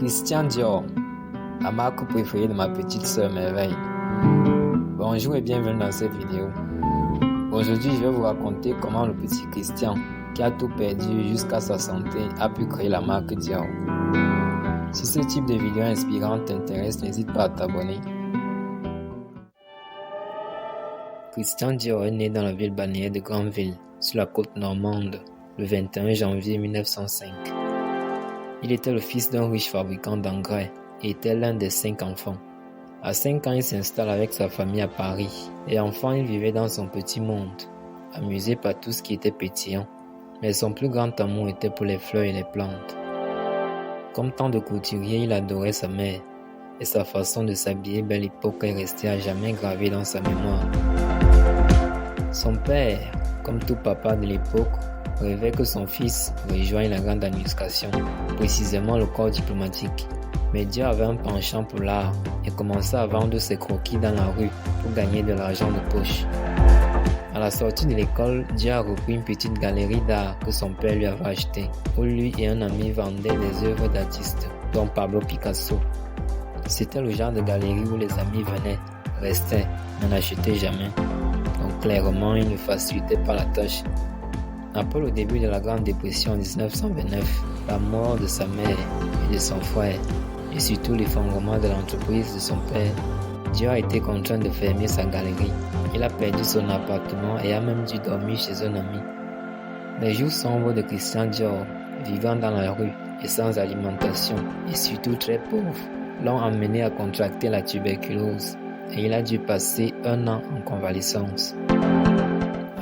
Christian Dior, la marque préférée de ma petite sœur Merveille. Bonjour et bienvenue dans cette vidéo. Aujourd'hui, je vais vous raconter comment le petit Christian, qui a tout perdu jusqu'à sa santé, a pu créer la marque Dior. Si ce type de vidéo inspirante t'intéresse, n'hésite pas à t'abonner. Christian Dior est né dans la ville balnéaire de Granville, sur la côte normande, le 21 janvier 1905. Il était le fils d'un riche fabricant d'engrais et était l'un des 5 enfants. À 5 ans, il s'installe avec sa famille à Paris et enfant, il vivait dans son petit monde, amusé par tout ce qui était pétillant. Mais son plus grand amour était pour les fleurs et les plantes. Comme tant de couturiers, il adorait sa mère et sa façon de s'habiller belle époque est restée à jamais gravée dans sa mémoire. Son père, comme tout papa de l'époque, rêvait que son fils rejoigne la grande administration, précisément le corps diplomatique. Mais Dior avait un penchant pour l'art et commença à vendre ses croquis dans la rue pour gagner de l'argent de poche. À la sortie de l'école, Dior a repris une petite galerie d'art que son père lui avait achetée, où lui et un ami vendaient des œuvres d'artistes, dont Pablo Picasso. C'était le genre de galerie où les amis venaient, restaient, mais n'achetaient jamais. Donc clairement, il ne facilitait pas la tâche. Après le début de la Grande Dépression en 1929, la mort de sa mère et de son frère, et surtout l'effondrement de l'entreprise de son père, Dior a été contraint de fermer sa galerie. Il a perdu son appartement et a même dû dormir chez un ami. Les jours sombres de Christian Dior, vivant dans la rue et sans alimentation, et surtout très pauvre, l'ont amené à contracter la tuberculose et il a dû passer 1 an en convalescence.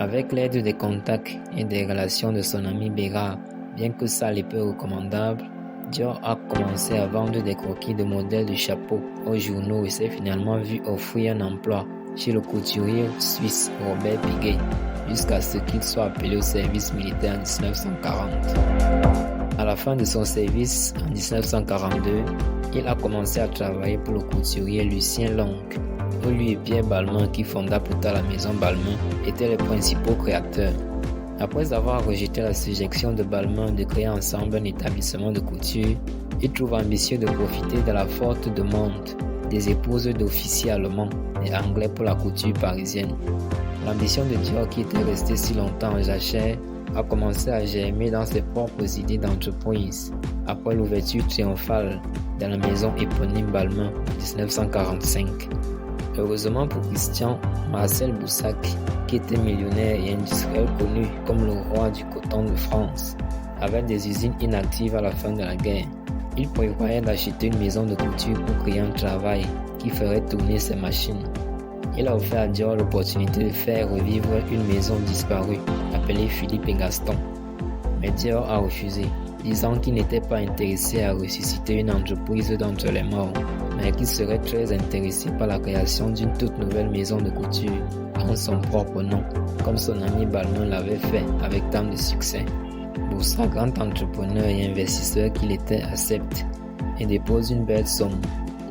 Avec l'aide des contacts et des relations de son ami Bérard, bien que sale et peu recommandable, Dior a commencé à vendre des croquis de modèles de chapeaux aux journaux et s'est finalement vu offrir un emploi chez le couturier suisse Robert Piguet, jusqu'à ce qu'il soit appelé au service militaire en 1940. À la fin de son service en 1942, il a commencé à travailler pour le couturier Lucien Longue, où lui et Pierre Balmain, qui fonda plus tard la maison Balmain, étaient les principaux créateurs. Après avoir rejeté la suggestion de Balmain de créer ensemble un établissement de couture, il trouve ambitieux de profiter de la forte demande des épouses d'officiers allemands et anglais pour la couture parisienne. L'ambition de Dior, qui était restée si longtemps en jachère, a commencé à germer dans ses propres idées d'entreprise après l'ouverture triomphale de la maison éponyme Balmain en 1945. Heureusement pour Christian, Marcel Boussac, qui était millionnaire et industriel connu comme le roi du coton de France, avait des usines inactives à la fin de la guerre. Il prévoyait d'acheter une maison de couture pour créer un travail qui ferait tourner ses machines. Il a offert à Dior l'opportunité de faire revivre une maison disparue, appelée Philippe et Gaston. Mais Dior a refusé, disant qu'il n'était pas intéressé à ressusciter une entreprise d'entre les morts, mais qu'il serait très intéressé par la création d'une toute nouvelle maison de couture en son propre nom, comme son ami Balmain l'avait fait avec tant de succès. Boussac, grand entrepreneur et investisseur qu'il était, accepte et dépose une belle somme.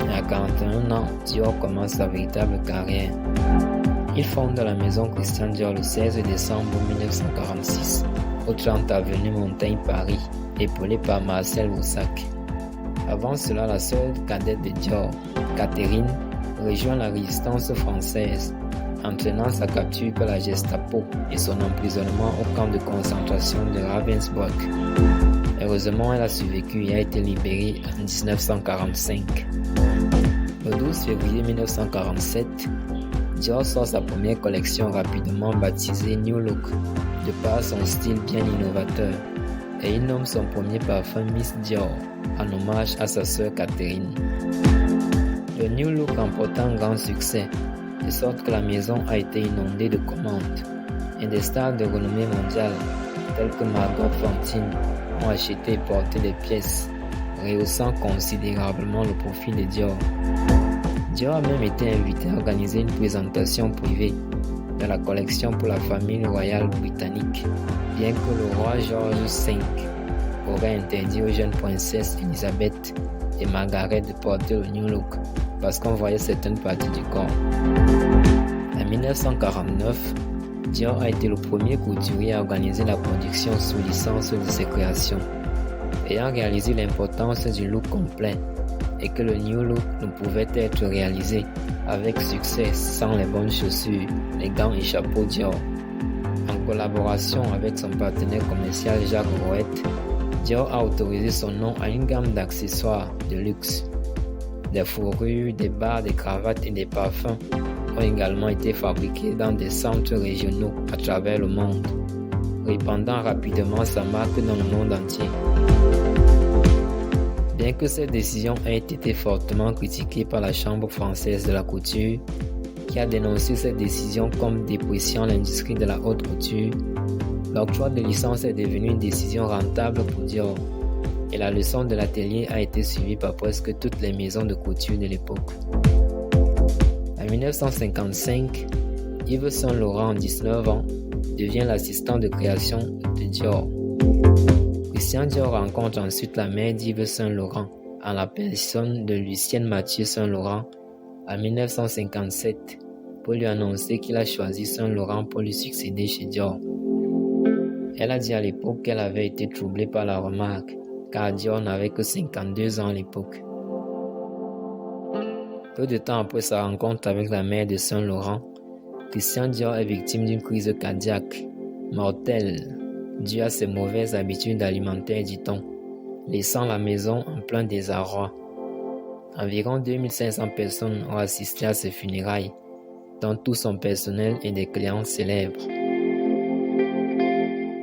Et à 41 ans, Dior commence sa véritable carrière. Il fonde la maison Christian Dior le 16 décembre 1946, au 30 avenue Montaigne, Paris, épaulé par Marcel Boussac. Avant cela, la sœur cadette de Dior, Catherine, rejoint la résistance française, entraînant sa capture par la Gestapo et son emprisonnement au camp de concentration de Ravensbrück. Heureusement, elle a survécu et a été libérée en 1945. Le 12 février 1947, Dior sort sa première collection rapidement baptisée New Look, de par son style bien innovateur, et il nomme son premier parfum Miss Dior, en hommage à sa sœur Catherine. Le New Look remporta un grand succès, de sorte que la maison a été inondée de commandes, et des stars de renommée mondiale, telles que Margot Fantine, ont acheté et porté les pièces, rehaussant considérablement le profil de Dior. Dior a même été invité à organiser une présentation privée de la collection pour la famille royale britannique, bien que le roi George V aurait interdit aux jeunes princesses Elizabeth et Margaret de porter le New Look parce qu'on voyait certaines parties du corps. En 1949, Dior a été le premier couturier à organiser la production sous licence de ses créations. Ayant réalisé l'importance du look complet et que le new look ne pouvait être réalisé avec succès sans les bonnes chaussures, les gants et chapeaux Dior. En collaboration avec son partenaire commercial Jacques Rouet, Dior a autorisé son nom à une gamme d'accessoires de luxe. Des fourrures, des bas, des cravates et des parfums ont également été fabriqués dans des centres régionaux à travers le monde, répandant rapidement sa marque dans le monde entier. Bien que cette décision ait été fortement critiquée par la Chambre française de la couture, qui a dénoncé cette décision comme dépréciant l'industrie de la haute couture, l'octroi de licence est devenu une décision rentable pour Dior, et la leçon de l'atelier a été suivie par presque toutes les maisons de couture de l'époque. En 1955, Yves Saint Laurent, 19 ans, devient l'assistant de création de Dior. Christian Dior rencontre ensuite la mère d'Yves Saint Laurent, en la personne de Lucienne Mathieu Saint Laurent, en 1957, pour lui annoncer qu'il a choisi Saint Laurent pour lui succéder chez Dior. Elle a dit à l'époque qu'elle avait été troublée par la remarque, car Dior n'avait que 52 ans à l'époque. Peu de temps après sa rencontre avec la mère de Saint Laurent, Christian Dior est victime d'une crise cardiaque mortelle due à ses mauvaises habitudes alimentaires, dit-on, laissant la maison en plein désarroi. Environ 2500 personnes ont assisté à ses funérailles, dont tout son personnel et des clients célèbres.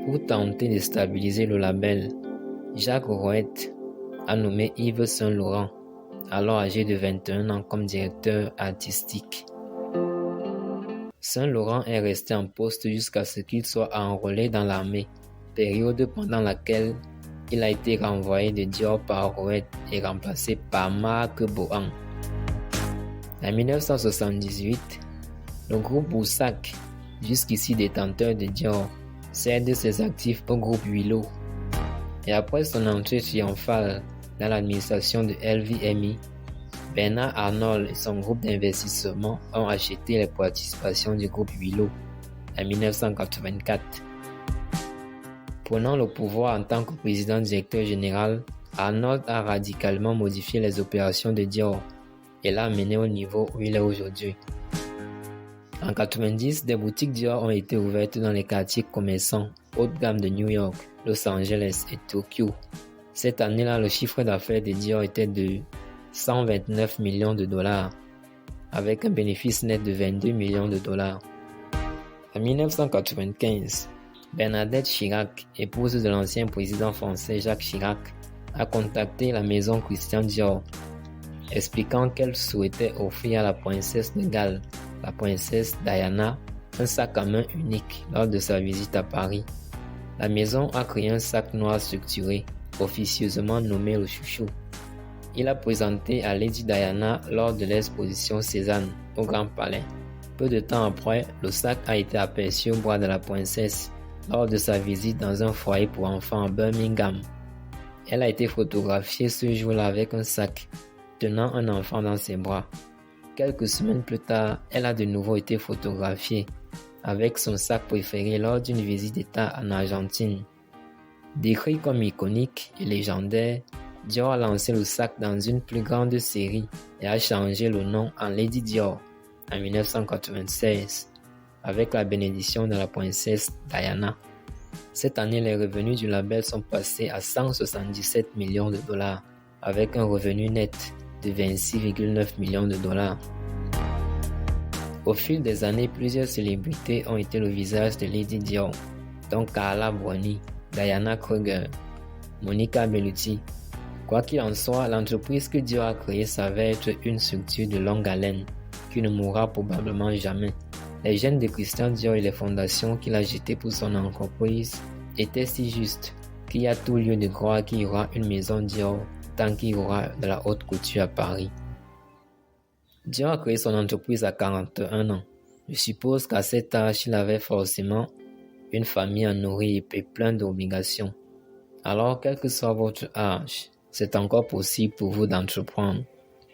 Pour tenter de stabiliser le label, Jacques Rouet a nommé Yves Saint Laurent, alors âgé de 21 ans, comme directeur artistique. Saint Laurent est resté en poste jusqu'à ce qu'il soit enrôlé dans l'armée, période pendant laquelle il a été renvoyé de Dior par Rouet et remplacé par Marc Bohan. En 1978, le groupe Boussac, jusqu'ici détenteur de Dior, cède ses actifs au groupe Huilot. Et après son entrée triomphale dans l'administration de LVMI, Bernard Arnault et son groupe d'investissement ont acheté les participations du groupe Huilot en 1984. Prenant le pouvoir en tant que président directeur général, Arnault a radicalement modifié les opérations de Dior et l'a amené au niveau où il est aujourd'hui. En 1990, des boutiques Dior ont été ouvertes dans les quartiers commerçants haut de gamme de New York, Los Angeles et Tokyo. Cette année-là, le chiffre d'affaires de Dior était de 129 millions de dollars, avec un bénéfice net de 22 millions de dollars. En 1995, Bernadette Chirac, épouse de l'ancien président français Jacques Chirac, a contacté la maison Christian Dior, expliquant qu'elle souhaitait offrir à la princesse de Galles, la princesse Diana, un sac à main unique lors de sa visite à Paris. La maison a créé un sac noir structuré, officieusement nommé le chouchou. Il a présenté à Lady Diana lors de l'exposition Cézanne au Grand Palais. Peu de temps après, le sac a été aperçu au bras de la princesse lors de sa visite dans un foyer pour enfants à Birmingham. Elle a été photographiée ce jour-là avec un sac, tenant un enfant dans ses bras. Quelques semaines plus tard, elle a de nouveau été photographiée avec son sac préféré lors d'une visite d'État en Argentine. Décrit comme iconique et légendaire, Dior a lancé le sac dans une plus grande série et a changé le nom en Lady Dior en 1996 avec la bénédiction de la princesse Diana. Cette année, les revenus du label sont passés à 177 millions de dollars avec un revenu net de 26,9 millions de dollars. Au fil des années, plusieurs célébrités ont été le visage de Lady Dior, dont Carla Bruni, Diana Kruger, Monica Bellucci. Quoi qu'il en soit, l'entreprise que Dior a créée s'avère être une structure de longue haleine qui ne mourra probablement jamais. Les gènes de Christian Dior et les fondations qu'il a jetées pour son entreprise étaient si justes qu'il y a tout lieu de croire qu'il y aura une maison Dior tant qu'il y aura de la haute couture à Paris. Dior a créé son entreprise à 41 ans. Je suppose qu'à cet âge, il avait forcément une famille à nourrir et plein d'obligations. Alors, quel que soit votre âge, c'est encore possible pour vous d'entreprendre.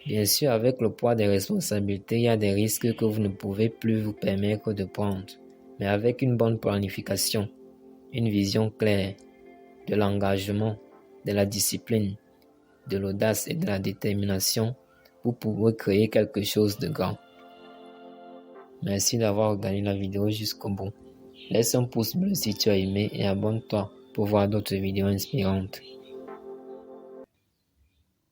Bien sûr, avec le poids des responsabilités, il y a des risques que vous ne pouvez plus vous permettre de prendre. Mais avec une bonne planification, une vision claire, de l'engagement de la discipline, de l'audace et de la détermination, vous pourrez créer quelque chose de grand. Merci d'avoir regardé la vidéo jusqu'au bout. Laisse un pouce bleu si tu as aimé et abonne-toi pour voir d'autres vidéos inspirantes.